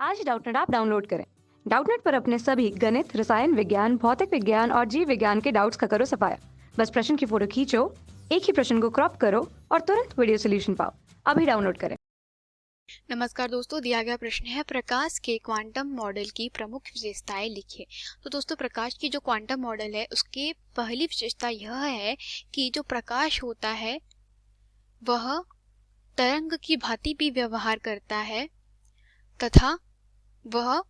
आज ही Doubtnut app download करें। Doubtnut पर अपने सभी गणित, रसायन विज्ञान, भौतिक विज्ञान और जीव विज्ञान के डाउट्स का करो सफाया। बस प्रश्न की फोटो खींचो, एक ही प्रश्न को क्रॉप करो और तुरंत वीडियो सोल्यूशन पाओ। अभी डाउनलोड करें। नमस्कार दोस्तों, दिया गया प्रश्न है प्रकाश के क्वांटम मॉडल की प्रमुख विशेषताएं लिखिए। तो दोस्तों, प्रकाश की जो क्वांटम मॉडल है उसकी पहली विशेषता यह है कि जो प्रकाश होता है वह तरंग की भांति भी व्यवहार करता है तथा वह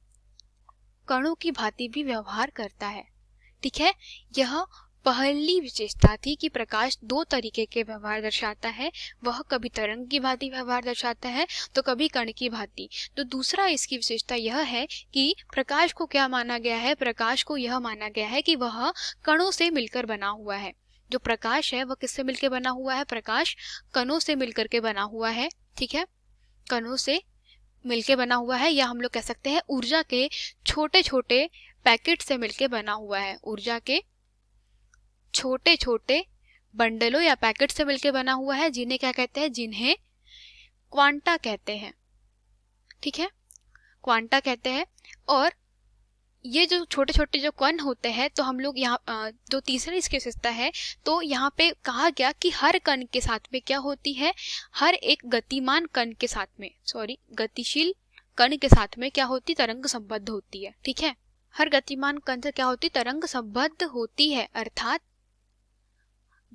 कणों की भांति भी व्यवहार करता है। ठीक है, यह पहली विशेषता थी कि प्रकाश दो तरीके के व्यवहार दर्शाता है। वह कभी तरंग की भांति व्यवहार दर्शाता है तो कभी कण की भांति। तो दूसरा इसकी विशेषता यह है कि प्रकाश को क्या माना गया है, प्रकाश को यह माना गया है कि वह कणों से मिलकर बना हुआ है। जो प्रकाश है वह किससे मिलकर बना हुआ है? प्रकाश कणों से मिलकर के बना हुआ है। ठीक है, कणों से मिलके बना हुआ है, या हम लोग कह सकते हैं ऊर्जा के छोटे छोटे पैकेट से मिलके बना हुआ है। ऊर्जा के छोटे छोटे बंडलों या पैकेट से मिलके बना हुआ है, जिन्हें क्या कहते हैं? जिन्हें क्वांटा कहते हैं। ठीक है, क्वांटा कहते हैं। और ये जो छोटे छोटे जो कण होते हैं, तो हम लोग यहाँ जो तीसरी इसकी विशेषता है, तो यहाँ पे कहा गया कि हर कण के साथ में क्या होती है? हर एक गतिमान कण के साथ में, गतिशील कण के साथ में क्या होती? तरंग संबद्ध होती है। ठीक है, हर गतिमान कण से क्या होती? तरंग संबद्ध होती है। अर्थात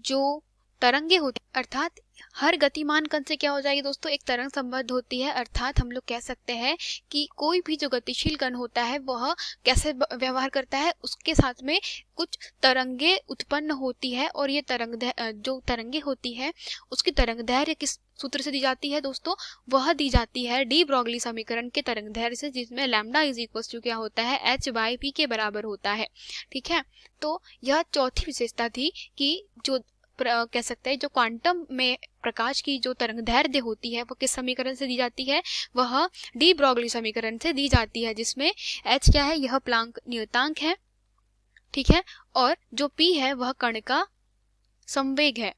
जो तरंगे होती, अर्थात हर गतिमान कण से क्या हो जाएगी दोस्तों? एक तरंग संबद्ध होती है। अर्थात हम लोग कह सकते हैं कि कोई भी जो गतिशील कण होता है वह कैसे व्यवहार करता है? उसके साथ में कुछ तरंगे उत्पन्न होती है, और ये जो तरंगे होती है उसकी तरंगदैर्घ्य किस सूत्र से दी जाती है दोस्तों? वह दी जाती है डी ब्रोगली समीकरण के तरंगदैर्घ्य से, जिसमें लैम्डा इज इक्वल टू क्या होता है? h/p के बराबर होता है। ठीक है, तो यह चौथी विशेषता थी कि जो कह सकते हैं जो क्वांटम में प्रकाश की जो तरंगदैर्घ्य होती है वो किस समीकरण से दी जाती है? वह डी ब्रोगली समीकरण से दी जाती है, जिसमें h क्या है? यह प्लांक नियतांक है। ठीक है, और जो p है वह कण का संवेग है।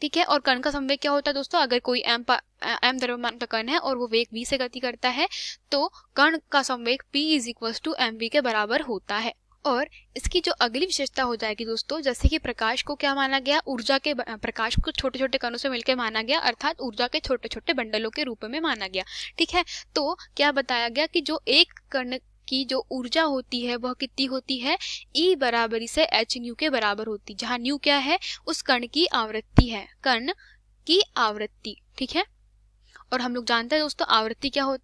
ठीक है, और कण का संवेग क्या होता है दोस्तों? अगर कोई m द्रव्यमान का कण है और वो वेग v से गति करता है, तो कण का संवेग p is equal to mv के बराबर होता है। और इसकी जो अगली विशेषता हो जाएगी दोस्तों, जैसे कि प्रकाश को क्या माना गया? प्रकाश को छोटे छोटे कणों से मिलकर माना गया, अर्थात ऊर्जा के छोटे छोटे बंडलों के रूप में माना गया। ठीक है, तो क्या बताया गया कि जो एक कण की जो ऊर्जा होती है वह कितनी होती है? E बराबरी से h न्यू के बराबर होती, जहां न्यू क्या है? उस कण की आवृत्ति है, कण की आवृत्ति। ठीक है, और हम लोग जानते हैं दोस्तों आवृत्ति क्या होती,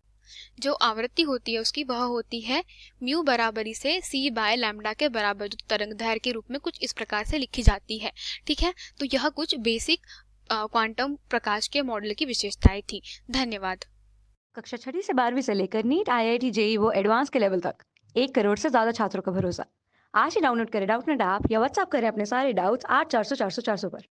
जो आवृत्ति होती है उसकी वह होती है म्यू बराबरी से c/λ के बराबर, जो तरंगदैर्घ्य के रूप में कुछ इस प्रकार से लिखी जाती है। ठीक है, तो यह कुछ बेसिक क्वांटम प्रकाश के मॉडल की विशेषताएं थी। धन्यवाद। कक्षा 6 से 12वीं से लेकर नीट, IIT, JEE वो एडवांस के लेवल तक 1 करोड़ से ज्यादा छात्रों का भरोसा। आज ही डाउनलोड करें डाउटनेट ऐप या व्हाट्सएप करें अपने सारे डाउट्स 8400 400 400 पर।